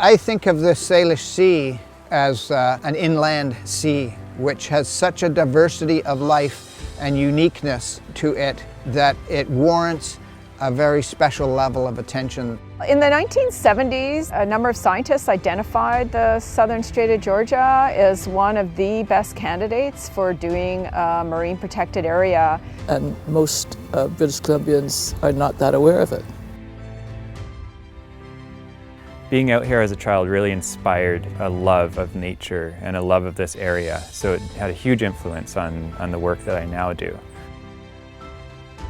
I think of the Salish Sea as an inland sea, which has such a diversity of life and uniqueness to it that it warrants a very special level of attention. In the 1970s, a number of scientists identified the southern Strait of Georgia as one of the best candidates for doing a marine protected area. And most British Columbians are not that aware of it. Being out here as a child really inspired a love of nature and a love of this area, so it had a huge influence on the work that I now do.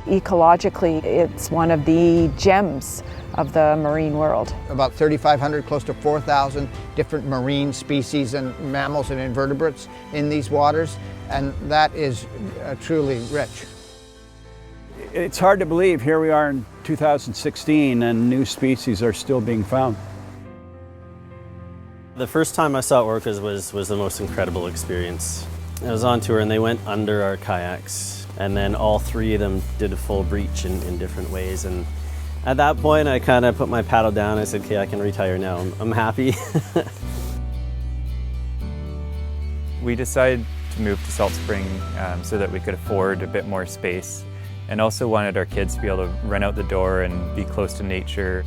Ecologically, it's one of the gems of the marine world. About 3,500, close to 4,000 different marine species and mammals and invertebrates in these waters, and that is truly rich. It's hard to believe here we are in 2016 and new species are still being found. The first time I saw orcas was the most incredible experience. I was on tour and they went under our kayaks, and then all three of them did a full breach in different ways. And at that point I kind of put my paddle down. I said, okay, I can retire now. I'm happy. We decided to move to Salt Spring so that we could afford a bit more space, and also wanted our kids to be able to run out the door and be close to nature.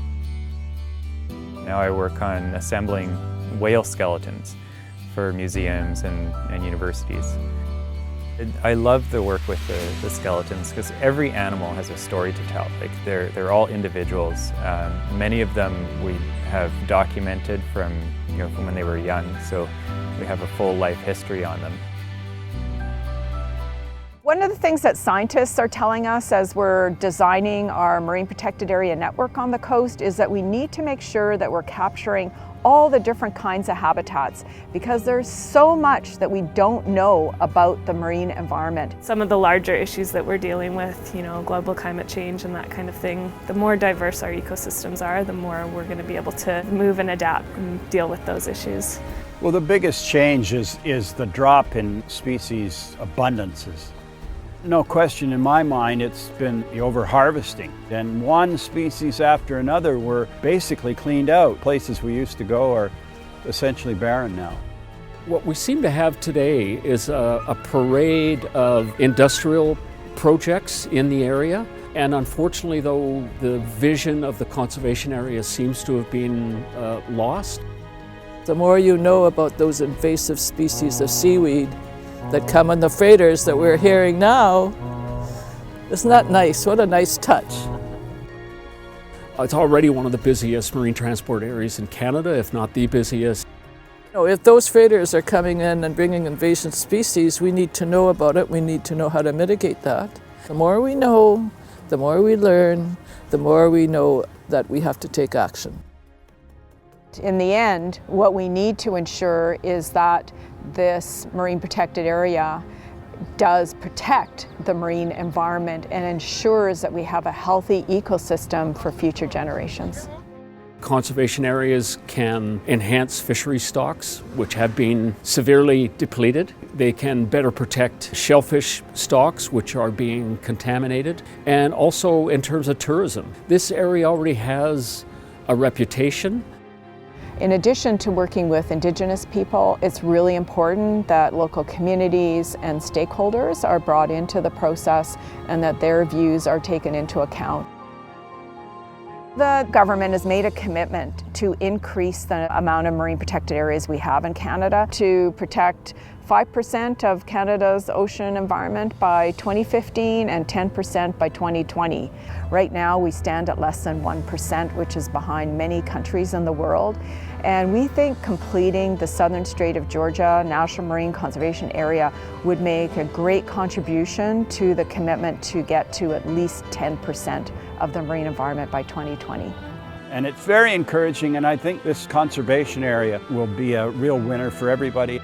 Now I work on assembling whale skeletons for museums and universities. I love the work with the skeletons because every animal has a story to tell. Like they're all individuals. Many of them we have documented from when they were young, so we have a full life history on them. One of the things that scientists are telling us as we're designing our marine protected area network on the coast is that we need to make sure that we're capturing all the different kinds of habitats, because there's so much that we don't know about the marine environment. Some of the larger issues that we're dealing with, global climate change and that kind of thing, the more diverse our ecosystems are, the more we're going to be able to move and adapt and deal with those issues. Well, the biggest change is the drop in species abundances. No question in my mind, it's been the overharvesting. And one species after another were basically cleaned out. Places we used to go are essentially barren now. What we seem to have today is a parade of industrial projects in the area. And unfortunately, though, the vision of the conservation area seems to have been lost. The more you know about those invasive species of seaweed that come on the freighters that we're hearing now, isn't that nice? What a nice touch. It's already one of the busiest marine transport areas in Canada, if not the busiest. If those freighters are coming in and bringing invasive species, we need to know about it. We need to know how to mitigate that. The more we know, the more we learn, the more we know that we have to take action. In the end, what we need to ensure is that this marine protected area does protect the marine environment and ensures that we have a healthy ecosystem for future generations. Conservation areas can enhance fishery stocks, which have been severely depleted. They can better protect shellfish stocks, which are being contaminated, and also in terms of tourism. This area already has a reputation. In addition to working with Indigenous people, it's really important that local communities and stakeholders are brought into the process and that their views are taken into account. The government has made a commitment to increase the amount of marine protected areas we have in Canada to protect 5% of Canada's ocean environment by 2015 and 10% by 2020. Right now we stand at less than 1%, which is behind many countries in the world. And we think completing the Southern Strait of Georgia National Marine Conservation Area would make a great contribution to the commitment to get to at least 10% of the marine environment by 2020. And it's very encouraging, and I think this conservation area will be a real winner for everybody.